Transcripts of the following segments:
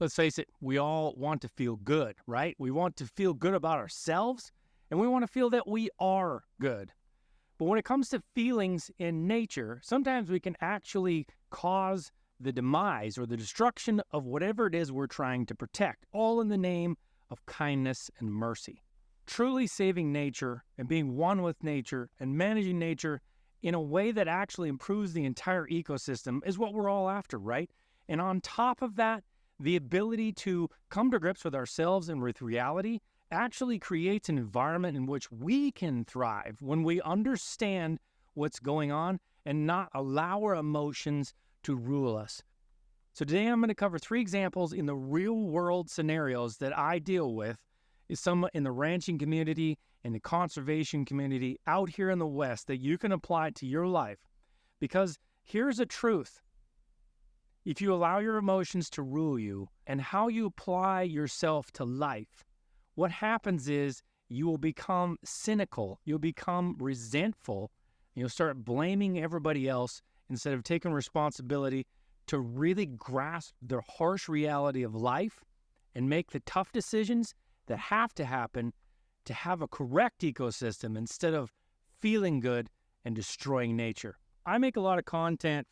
Let's face it, we all want to feel good, right? We want to feel good about ourselves, and we want to feel that we are good. But when it comes to feelings in nature, sometimes we can actually cause the demise or the destruction of whatever it is we're trying to protect, all in the name of kindness and mercy. Truly saving nature and being one with nature and managing nature in a way that actually improves the entire ecosystem is what we're all after, right? And on top of that, the ability to come to grips with ourselves and with reality actually creates an environment in which we can thrive when we understand what's going on and not allow our emotions to rule us. So today I'm going to cover 3 examples in the real world scenarios that I deal with, is some in the ranching community and the conservation community out here in the West that you can apply to your life. Because here's the truth. If you allow your emotions to rule you and how you apply yourself to life, what happens is you will become cynical, you'll become resentful, and you'll start blaming everybody else instead of taking responsibility to really grasp the harsh reality of life and make the tough decisions that have to happen to have a correct ecosystem instead of feeling good and destroying nature. I make a lot of content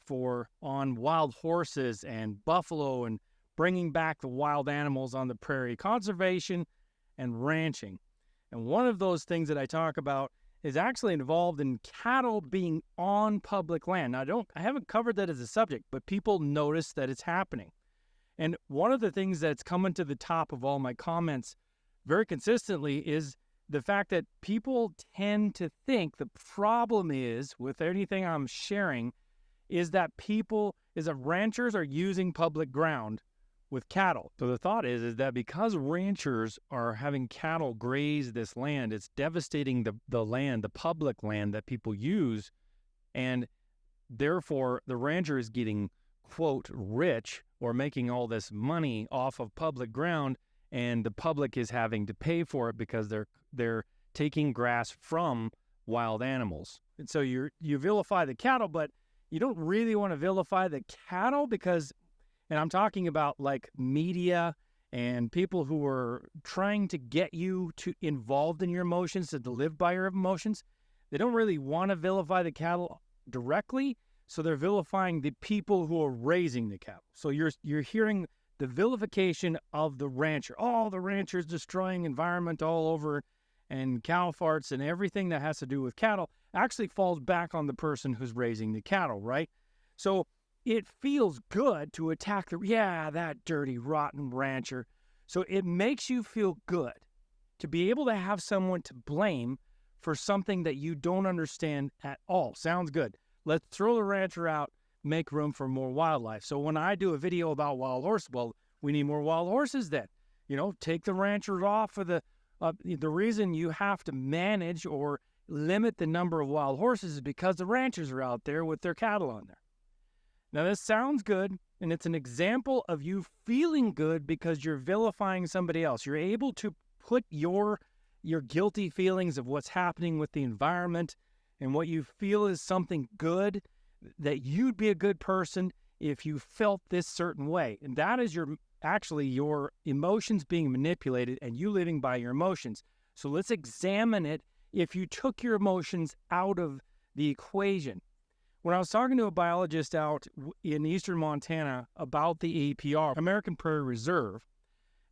on wild horses and buffalo and bringing back the wild animals on the prairie, conservation and ranching. And one of those things that I talk about is actually involved in cattle being on public land. Now, I haven't covered that as a subject, but people notice that it's happening. And one of the things that's coming to the top of all my comments very consistently is the fact that people tend to think the problem is with anything I'm sharing is that ranchers are using public ground with cattle. So the thought is that because ranchers are having cattle graze this land, it's devastating the land, the public land that people use, and therefore the rancher is getting, quote, rich or making all this money off of public ground, and the public is having to pay for it because they're taking grass from wild animals. And so you vilify the cattle, but you don't really want to vilify the cattle because, and I'm talking about like media and people who are trying to get you to involved in your emotions, to live by your emotions. They don't really want to vilify the cattle directly, so they're vilifying the people who are raising the cattle. So you're hearing the vilification of the rancher. Oh, the rancher's destroying environment all over, and cow farts and everything that has to do with cattle actually falls back on the person who's raising the cattle, right? So it feels good to attack that dirty, rotten rancher. So it makes you feel good to be able to have someone to blame for something that you don't understand at all. Sounds good. Let's throw the rancher out, make room for more wildlife. So when I do a video about wild horses, well, we need more wild horses then. Take the ranchers off of the reason you have to manage or limit the number of wild horses is because the ranchers are out there with their cattle on there. Now this sounds good, and it's an example of you feeling good because you're vilifying somebody else. You're able to put your guilty feelings of what's happening with the environment and what you feel is something good, that you'd be a good person if you felt this certain way. And that is your emotions being manipulated and you living by your emotions. So let's examine it if you took your emotions out of the equation. When I was talking to a biologist out in eastern Montana about the APR, American Prairie Reserve,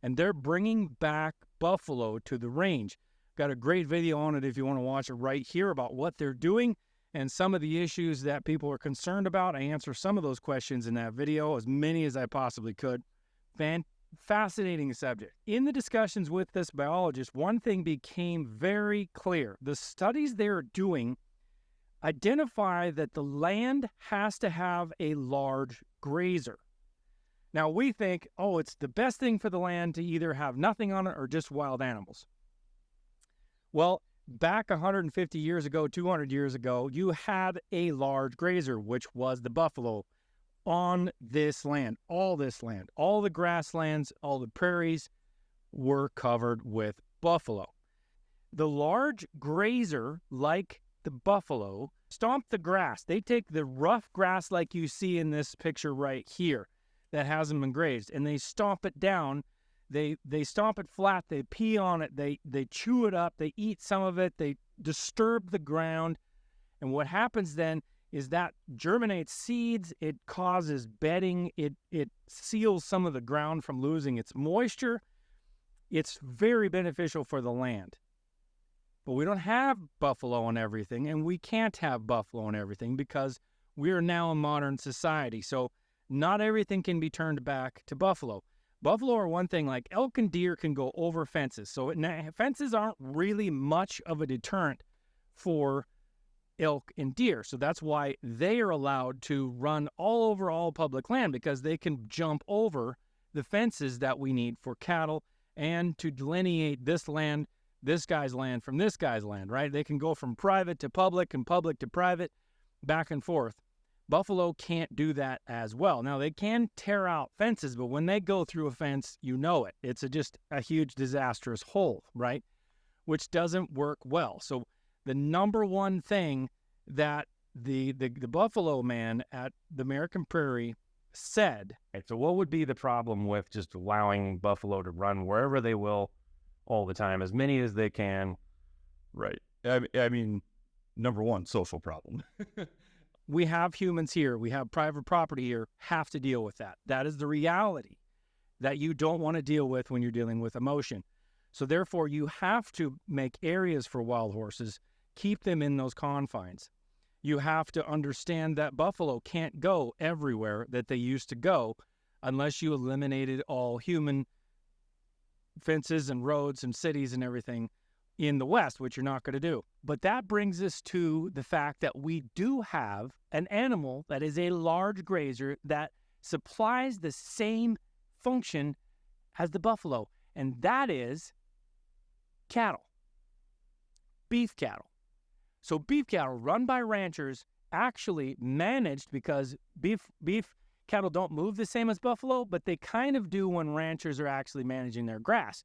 and they're bringing back buffalo to the range. Got a great video on it if you want to watch it right here about what they're doing and some of the issues that people are concerned about. I answer some of those questions in that video, as many as I possibly could. Fascinating subject. In the discussions with this biologist, one thing became very clear. The studies they're doing identify that the land has to have a large grazer. Now we think, it's the best thing for the land to either have nothing on it or just wild animals. Well, back 150 years ago, 200 years ago, you had a large grazer, which was the buffalo on this land. All the grasslands, all the prairies were covered with buffalo. The large grazer, like the buffalo, stomp the grass. They take the rough grass like you see in this picture right here. that hasn't been grazed, and they stomp it down. They stomp it flat. They pee on it. They chew it up. They eat some of it. They disturb the ground. And what happens then is that germinates seeds. It causes bedding. It seals some of the ground from losing its moisture. It's very beneficial for the land. But we don't have buffalo on everything, and we can't have buffalo on everything because we are now a modern society. So not everything can be turned back to buffalo. Buffalo are one thing, like elk and deer can go over fences. So fences aren't really much of a deterrent for elk and deer. So that's why they are allowed to run all over all public land, because they can jump over the fences that we need for cattle and to delineate this land, this guy's land from this guy's land, right? They can go from private to public and public to private, back and forth. Buffalo can't do that as well. Now, they can tear out fences, but when they go through a fence, you know it. It's just a huge disastrous hole, right? Which doesn't work well. So the number one thing that the buffalo man at the American Prairie said. Right, so what would be the problem with just allowing buffalo to run wherever they will all the time, as many as they can? Right. I mean, number one, social problem. We have humans here. We have private property here. Have to deal with that. That is the reality that you don't want to deal with when you're dealing with emotion. So therefore, you have to make areas for wild horses, keep them in those confines. You have to understand that buffalo can't go everywhere that they used to go unless you eliminated all human fences and roads and cities and everything in the West, which you're not going to do. But that brings us to the fact that we do have an animal that is a large grazer that supplies the same function as the buffalo, and that is cattle, beef cattle. So beef cattle run by ranchers, actually managed, because beef cattle don't move the same as buffalo, but they kind of do when ranchers are actually managing their grass.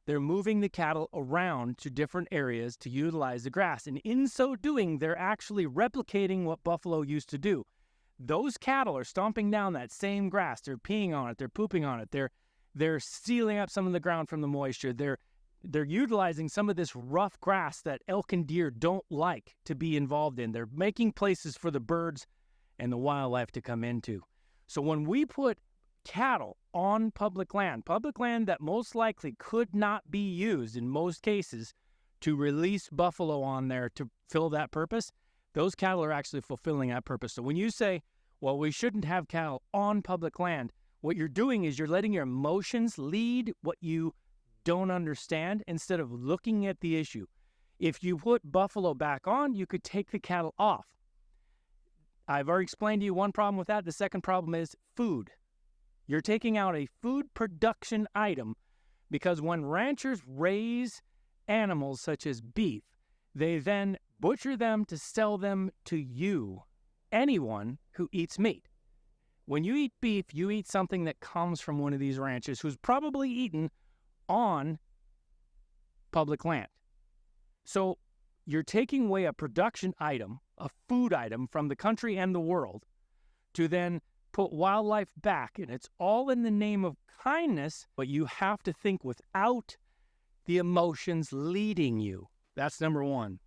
They're moving the cattle around to different areas to utilize the grass. And in so doing, they're actually replicating what buffalo used to do. Those cattle are stomping down that same grass. They're peeing on it. They're pooping on it. They're sealing up some of the ground from the moisture. They're utilizing some of this rough grass that elk and deer don't like to be involved in. They're making places for the birds and the wildlife to come into. So when we put cattle on public land that most likely could not be used in most cases to release buffalo on there to fill that purpose, those cattle are actually fulfilling that purpose. So when you say, well, we shouldn't have cattle on public land, what you're doing is you're letting your emotions lead what you don't understand instead of looking at the issue. If you put buffalo back on, you could take the cattle off. I've already explained to you one problem with that. The second problem is food. You're taking out a food production item, because when ranchers raise animals such as beef, they then butcher them to sell them to you, anyone who eats meat. When you eat beef, you eat something that comes from one of these ranches who's probably eaten on public land. So you're taking away a production item, a food item from the country and the world, to then put wildlife back, and it's all in the name of kindness, but you have to think without the emotions leading you. That's number one.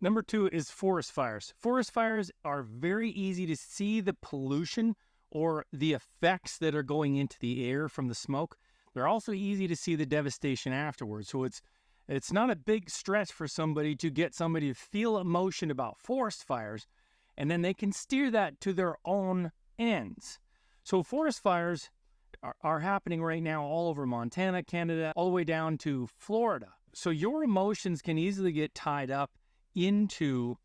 Number two is forest fires. Forest fires are very easy to see the pollution or the effects that are going into the air from the smoke. They're also easy to see the devastation afterwards. So it's not a big stretch for somebody to get somebody to feel emotion about forest fires, and then they can steer that to their own ends. So forest fires are happening right now all over Montana, Canada, all the way down to Florida. So your emotions can easily get tied up into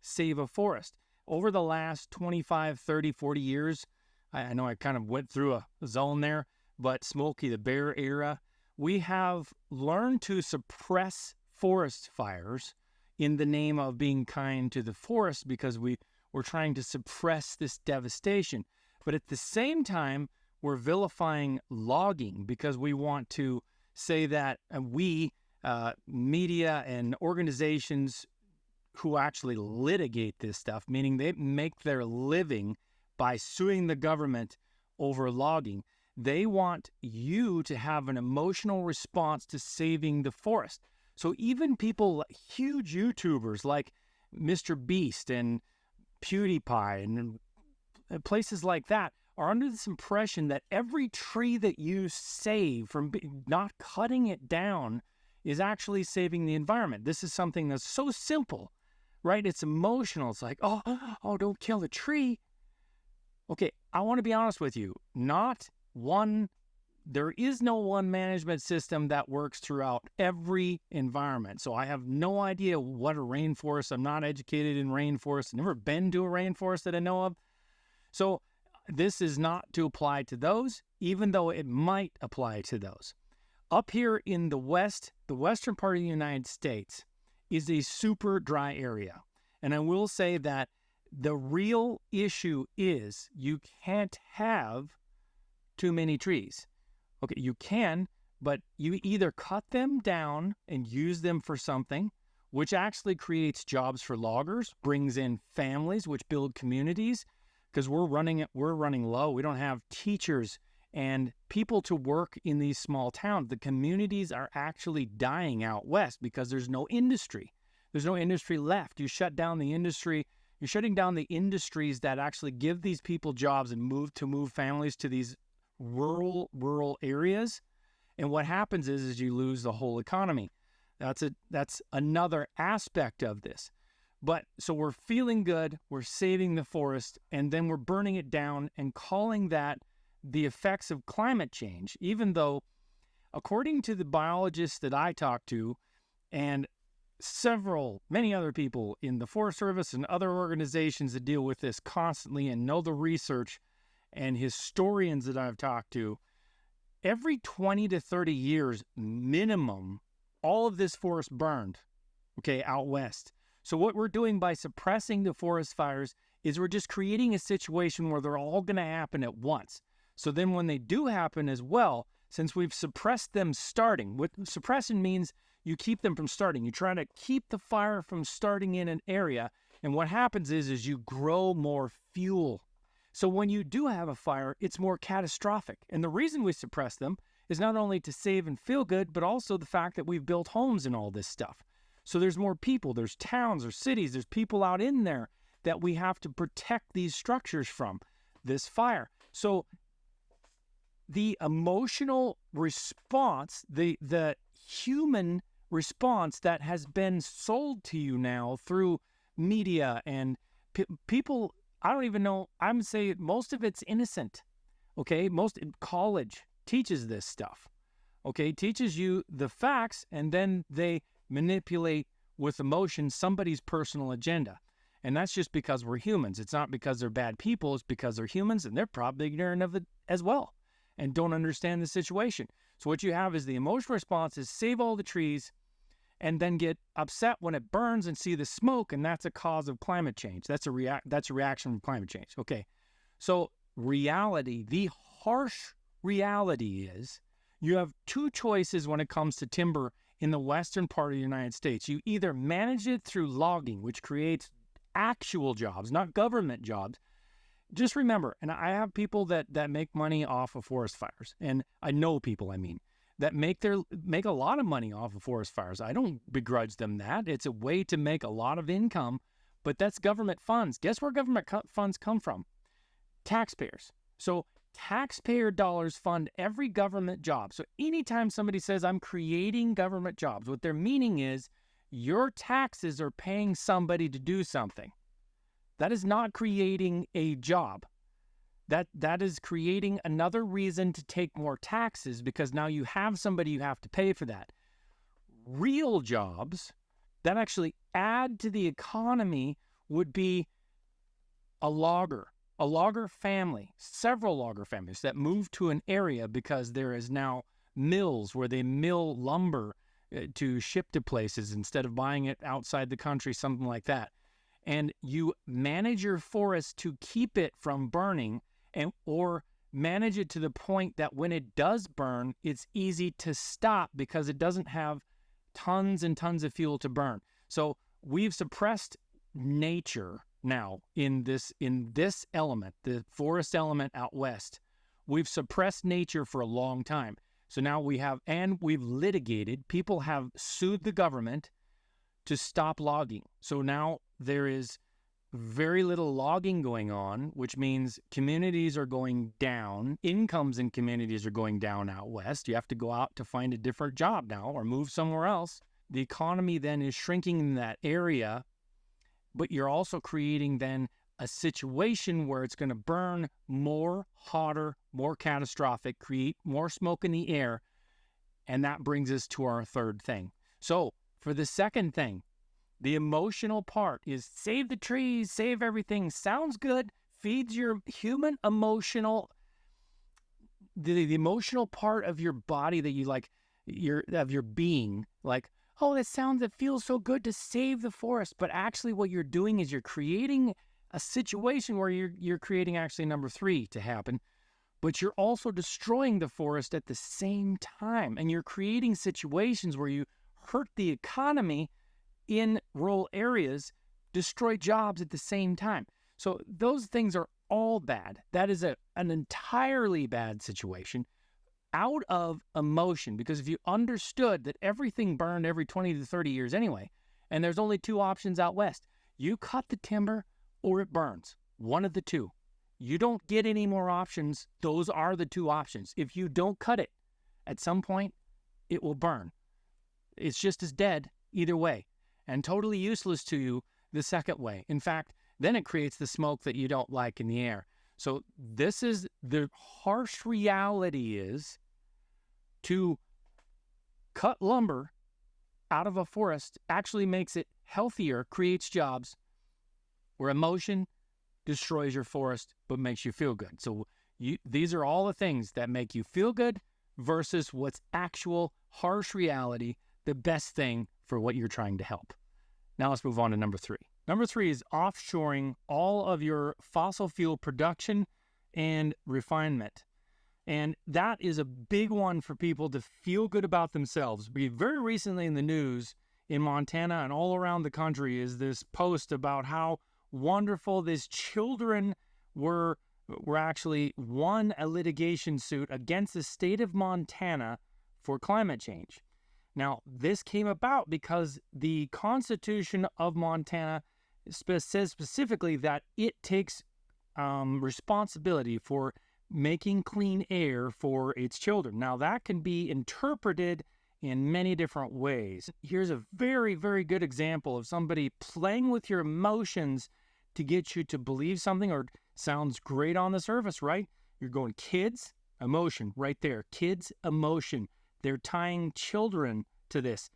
save a forest. Over the last 25, 30, 40 years, I know I kind of went through a zone there, but Smokey the Bear era, we have learned to suppress forest fires in the name of being kind to the forest, because we're trying to suppress this devastation. But at the same time, we're vilifying logging because we want to say that media and organizations who actually litigate this stuff, meaning they make their living by suing the government over logging. They want you to have an emotional response to saving the forest. So even people, huge YouTubers like Mr. Beast and PewDiePie and places like that, are under this impression that every tree that you save from not cutting it down is actually saving the environment. This is something that's so simple, right? It's emotional. It's like, oh, don't kill the tree. Okay, I want to be honest with you. There is no one management system that works throughout every environment. So I have no idea what a rainforest. I'm not educated in rainforests. I've never been to a rainforest that I know of. So this is not to apply to those, even though it might apply to those. Up here in the West, the western part of the United States is a super dry area. And I will say that the real issue is you can't have too many trees. Okay, you can, but you either cut them down and use them for something, which actually creates jobs for loggers, brings in families, which build communities, because we're running low. We don't have teachers and people to work in these small towns. The communities are actually dying out west because there's no industry. There's no industry left. You shut down the industry. You're shutting down the industries that actually give these people jobs and move families to these rural areas. And what happens is you lose the whole economy. That's another aspect of this. But so we're feeling good, we're saving the forest, and then we're burning it down and calling that the effects of climate change, even though, according to the biologists that I talk to, and many other people in the Forest Service and other organizations that deal with this constantly and know the research, and historians that I've talked to, every 20 to 30 years minimum, all of this forest burned, okay, out west. So what we're doing by suppressing the forest fires is we're just creating a situation where they're all going to happen at once. So then when they do happen as well, since we've suppressed them starting, what suppression means, you keep them from starting. You try to keep the fire from starting in an area, and what happens is you grow more fuel. So when you do have a fire, it's more catastrophic. And the reason we suppress them is not only to save and feel good, but also the fact that we've built homes and all this stuff. So there's more people, there's towns or cities, there's people out in there that we have to protect these structures from this fire. So the emotional response, the human response that has been sold to you now through media and people, I don't even know, I'm saying most of it's innocent, okay? Most college teaches this stuff, okay? Teaches you the facts, and then they manipulate with emotion somebody's personal agenda. And that's just because we're humans. It's not because they're bad people. It's because they're humans, and they're probably ignorant of it as well and don't understand the situation. So what you have is the emotional response is save all the trees and then get upset when it burns and see the smoke, and that's a cause of climate change. That's a reaction from climate change. Okay. So reality, the harsh reality is you have two choices when it comes to timber in the western part of the United States. You either manage it through logging, which creates actual jobs, not government jobs. Just remember, and I have people that make money off of forest fires, and I know people, that make a lot of money off of forest fires. I don't begrudge them that. It's a way to make a lot of income, but that's government funds. Guess where government funds come from? Taxpayers. So taxpayer dollars fund every government job. So anytime somebody says, I'm creating government jobs, what they're meaning is your taxes are paying somebody to do something. That is not creating a job. That is creating another reason to take more taxes because now you have somebody you have to pay for that. Real jobs that actually add to the economy would be a logger family, several logger families that move to an area because there is now mills where they mill lumber to ship to places instead of buying it outside the country, something like that. And you manage your forest to keep it from burning or manage it to the point that when it does burn, it's easy to stop because it doesn't have tons and tons of fuel to burn. So we've suppressed nature now in this element, the forest element out west, We've suppressed nature for a long time. So now we've litigated, people have sued the government to stop logging. So now there is very little logging going on, which means communities are going down. Incomes in communities are going down out west. You have to go out to find a different job now or move somewhere else. The economy then is shrinking in that area, but you're also creating then a situation where it's going to burn more, hotter, more catastrophic, create more smoke in the air. And that brings us to our third thing. So for the second thing, the emotional part is save the trees, save everything. Sounds good, feeds your human emotional, the emotional part of your body that you like, of your being. Like, oh, it feels so good to save the forest. But actually what you're doing is you're creating a situation where you're creating actually number 3 to happen, but you're also destroying the forest at the same time. And you're creating situations where you hurt the economy in rural areas, destroy jobs at the same time. So those things are all bad. That is an entirely bad situation out of emotion, because if you understood that everything burned every 20 to 30 years anyway, and there's only 2 options out west, you cut the timber or it burns. One of the 2. You don't get any more options. Those are the 2 options. If you don't cut it, at some point, it will burn. It's just as dead either way, and totally useless to you the second way. In fact, then it creates the smoke that you don't like in the air. So this is the harsh reality, is to cut lumber out of a forest actually makes it healthier, creates jobs, where emotion destroys your forest but makes you feel good. So these are all the things that make you feel good versus what's actual harsh reality, the best thing for what you're trying to help. Now let's move on to number 3. Number 3 is offshoring all of your fossil fuel production and refinement. And that is a big one for people to feel good about themselves. Very recently in the news in Montana and all around the country is this post about how wonderful these children were actually won a litigation suit against the state of Montana for climate change. Now, this came about because the Constitution of Montana says specifically that it takes responsibility for making clean air for its children. Now, that can be interpreted in many different ways. Here's a very, very good example of somebody playing with your emotions to get you to believe something, or sounds great on the surface, right? You're going kids, emotion, right there. Kids, emotion. They're tying children to this.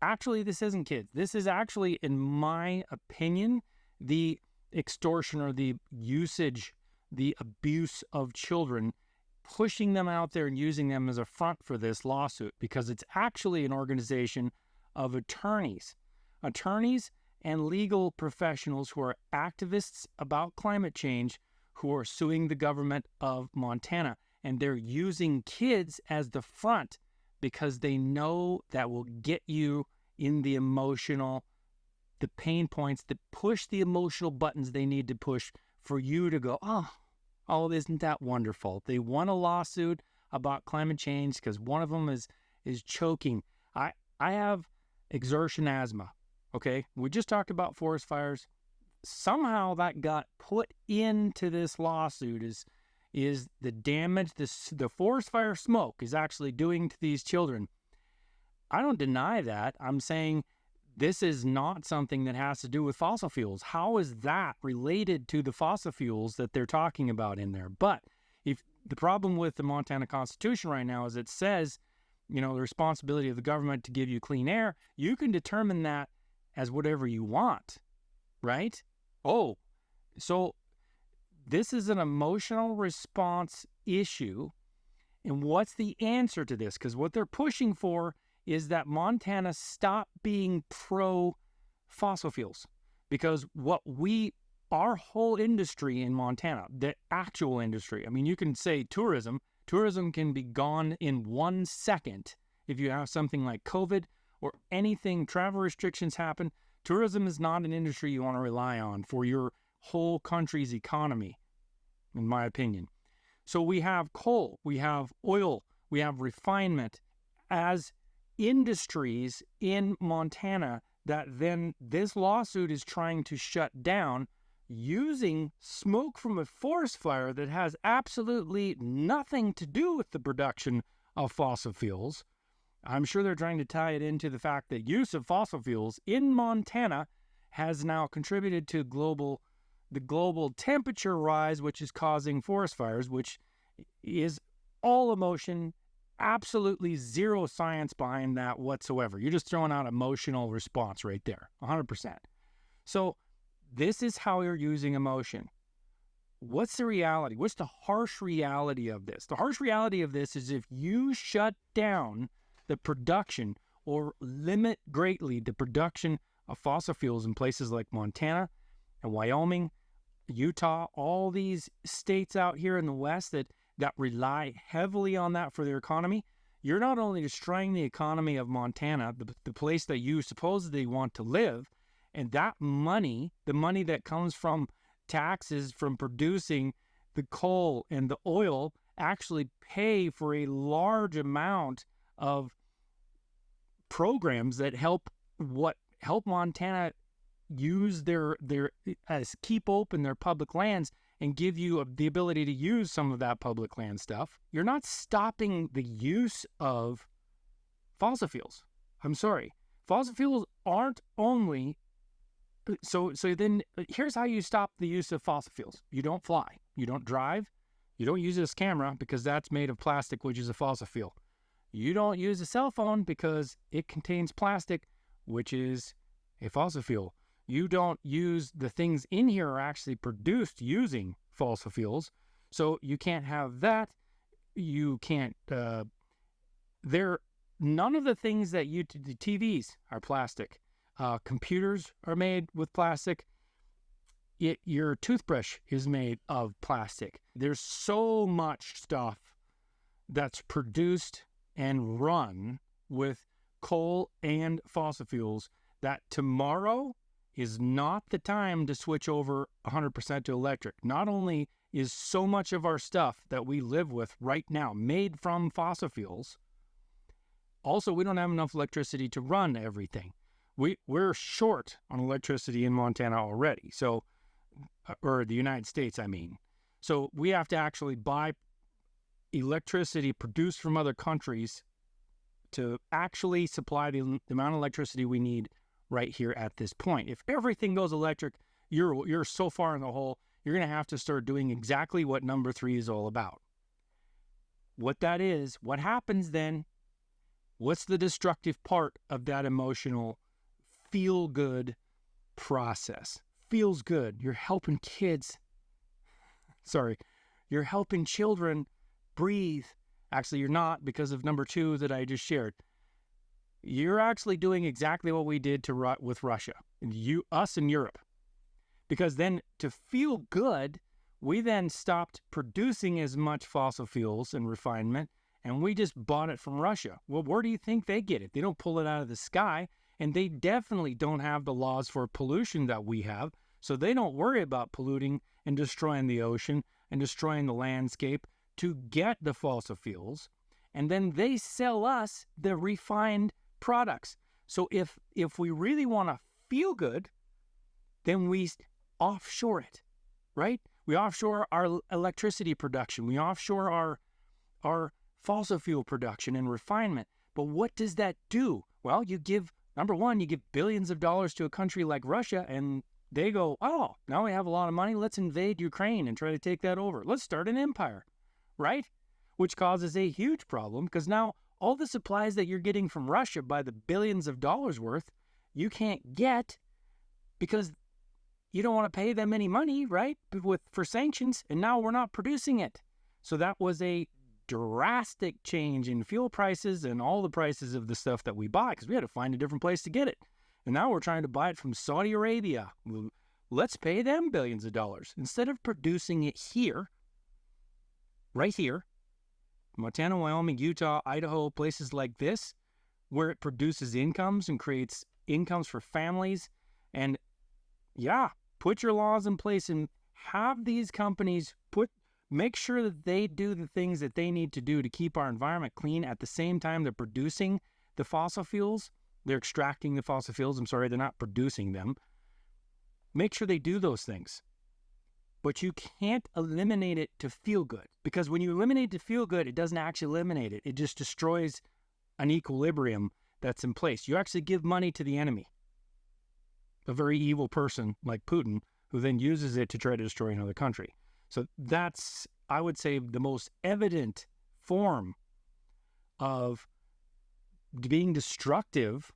Actually, this isn't kids. This is actually, in my opinion, the extortion or the usage, the abuse of children, pushing them out there and using them as a front for this lawsuit, because it's actually an organization of attorneys and legal professionals who are activists about climate change, who are suing the government of Montana. And they're using kids as the front because they know that will get you in the emotional, the pain points that push the emotional buttons they need to push for you to go, oh, isn't that wonderful? They won a lawsuit about climate change because one of them is choking. I have exertion asthma. Okay, we just talked about forest fires. Somehow that got put into this lawsuit is the damage the forest fire smoke is actually doing to these children. I don't deny that. I'm saying this is not something that has to do with fossil fuels. How is that related to the fossil fuels that they're talking about in there? But if the problem with the Montana Constitution right now is it says, the responsibility of the government to give you clean air, you can determine that as whatever you want, right? Oh, so this is an emotional response issue. And what's the answer to this? Because what they're pushing for is that Montana stop being pro-fossil fuels. Because our whole industry in Montana, the actual industry, you can say tourism can be gone in 1 second if you have something like COVID or anything, travel restrictions happen. Tourism is not an industry you want to rely on for your whole country's economy, in my opinion. So we have coal, we have oil, we have refinement as industries in Montana that then this lawsuit is trying to shut down using smoke from a forest fire that has absolutely nothing to do with the production of fossil fuels. I'm sure they're trying to tie it into the fact that use of fossil fuels in Montana has now contributed to the global temperature rise, which is causing forest fires, which is all emotion, absolutely zero science behind that whatsoever. You're just throwing out emotional response right there, 100%. So this is how you're using emotion. What's the reality? What's the harsh reality of this? The harsh reality of this is if you shut down the production or limit greatly the production of fossil fuels in places like Montana and Wyoming, Utah, all these states out here in the West that rely heavily on that for their economy, you're not only destroying the economy of Montana, the place that you supposedly want to live, and that money, the money that comes from taxes from producing the coal and the oil, actually pay for a large amount of programs that help Montana use their keep open their public lands and give you the ability to use some of that public land stuff. You're not stopping the use of fossil fuels. I'm sorry. Fossil fuels aren't only... So then here's how you stop the use of fossil fuels. You don't fly. You don't drive. You don't use this camera because that's made of plastic, which is a fossil fuel. You don't use a cell phone because it contains plastic, which is a fossil fuel. You don't use the things in here are actually produced using fossil fuels. So you can't have that. You can't, none of the things that the TVs are plastic. Computers are made with plastic. Your toothbrush is made of plastic. There's so much stuff that's produced and run with coal and fossil fuels that tomorrow is not the time to switch over 100% to electric. Not only is so much of our stuff that we live with right now made from fossil fuels, also we don't have enough electricity to run everything. We're short on electricity in Montana already, so, or the United States, I mean. So we have to actually buy electricity produced from other countries to actually supply the amount of electricity we need right here at this point. If everything goes electric, you're so far in the hole, you're going to have to start doing exactly what number 3 is all about. What that is, what happens then, what's the destructive part of that emotional feel-good process? Feels good. You're helping you're helping children breathe. Actually, you're not, because of number 2 that I just shared. You're actually doing exactly what we did with Russia, us and Europe. Because then to feel good, we then stopped producing as much fossil fuels and refinement, and we just bought it from Russia. Well, where do you think they get it? They don't pull it out of the sky, and they definitely don't have the laws for pollution that we have, so they don't worry about polluting and destroying the ocean and destroying the landscape to get the fossil fuels, and then they sell us the refined products. So if we really want to feel good, then we offshore it, right? We offshore our electricity production. We offshore our fossil fuel production and refinement. But what does that do? Well, number one, you give billions of dollars to a country like Russia, and they go, oh, now we have a lot of money. Let's invade Ukraine and try to take that over. Let's start an empire, right? Which causes a huge problem because now all the supplies that you're getting from Russia by the billions of dollars worth, you can't get because you don't want to pay them any money, right? For sanctions, and now we're not producing it. So that was a drastic change in fuel prices and all the prices of the stuff that we buy because we had to find a different place to get it. And now we're trying to buy it from Saudi Arabia. Let's pay them billions of dollars instead of producing it here, right here, Montana, Wyoming, Utah, Idaho, places like this, where it produces incomes and creates incomes for families. And yeah, put your laws in place and have these companies Make sure that they do the things that they need to do to keep our environment clean. At the same time, they're producing the fossil fuels. They're extracting the fossil fuels. I'm sorry, they're not producing them. Make sure they do those things. But you can't eliminate it to feel good, because when you eliminate it to feel good, it doesn't actually eliminate it. It just destroys an equilibrium that's in place. You actually give money to the enemy, a very evil person like Putin, who then uses it to try to destroy another country. So that's, I would say, the most evident form of being destructive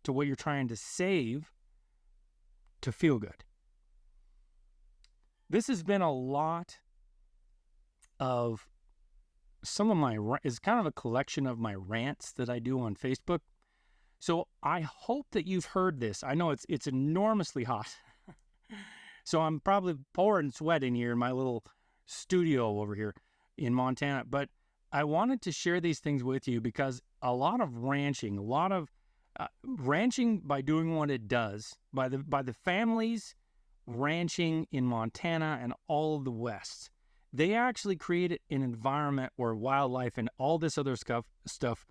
to what you're trying to save to feel good. This has been a lot of some of my, is kind of a collection of my rants that I do on Facebook. So I hope that you've heard this. I know it's enormously hot. So I'm probably pouring sweat in here in my little studio over here in Montana. But I wanted to share these things with you because a lot of ranching, ranching by doing what it does, by the families ranching in Montana and all of the West, they actually created an environment where wildlife and all this other stuff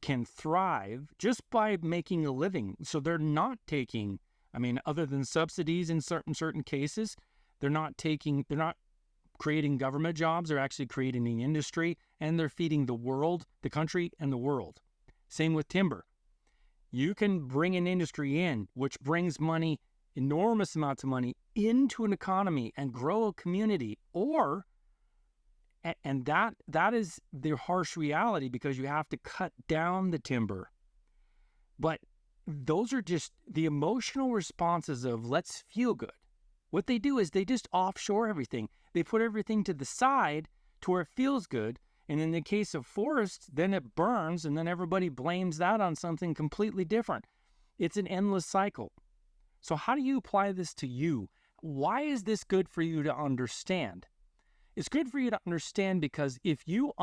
can thrive just by making a living. So they're not taking, I mean, other than subsidies in certain cases, they're not creating government jobs. They're actually creating an industry, and they're feeding the world, the country, and the world. Same with timber. You can bring an industry in, which brings money, enormous amounts of money, into an economy and grow a community, and that is the harsh reality, because you have to cut down the timber. But those are just the emotional responses of let's feel good. What they do is they just offshore everything. They put everything to the side to where it feels good. And in the case of forests, then it burns, and then everybody blames that on something completely different. It's an endless cycle. So how do you apply this to you? Why is this good for you to understand? It's good for you to understand because if you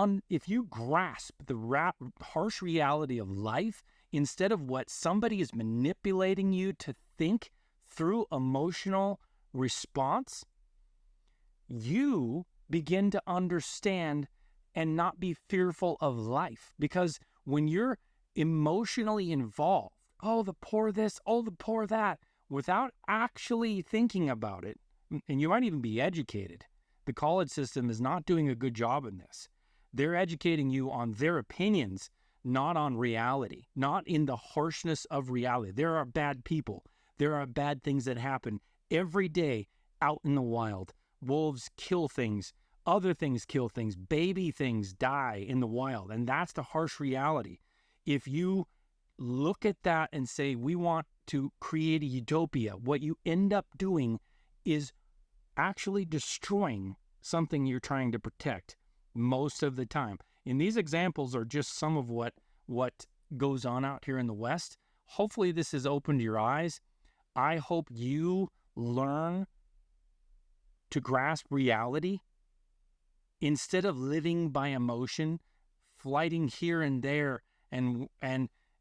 grasp the harsh reality of life, instead of what somebody is manipulating you to think through emotional response, you begin to understand and not be fearful of life. Because when you're emotionally involved, oh, the poor this, oh, the poor that, without actually thinking about it, and you might even be educated. The college system is not doing a good job in this. They're educating you on their opinions, not on reality, not in the harshness of reality. There are bad people. There are bad things that happen every day out in the wild. Wolves kill things. Other things kill things. Baby things die in the wild. And that's the harsh reality. If you look at that and say, we want to create a utopia, what you end up doing is actually destroying something you're trying to protect most of the time. And these examples are just some of what goes on out here in the West. Hopefully this has opened your eyes. I hope you learn to grasp reality instead of living by emotion, flighting here and there, and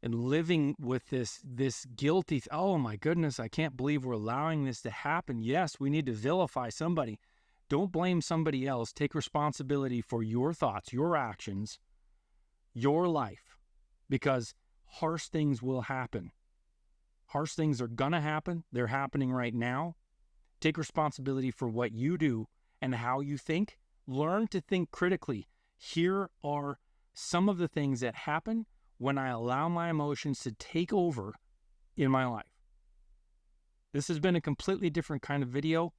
living with this guilty, oh my goodness, I can't believe we're allowing this to happen. Yes, we need to vilify somebody. Don't blame somebody else. Take responsibility for your thoughts, your actions, your life, because harsh things will happen. Harsh things are going to happen. They're happening right now. Take responsibility for what you do and how you think. Learn to think critically. Here are some of the things that happen when I allow my emotions to take over in my life. This has been a completely different kind of video.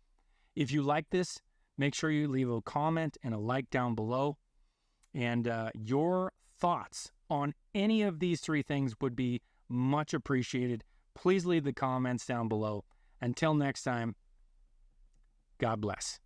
If you like this, make sure you leave a comment and a like down below. And your thoughts on any of these three things would be much appreciated. Please leave the comments down below. Until next time, God bless.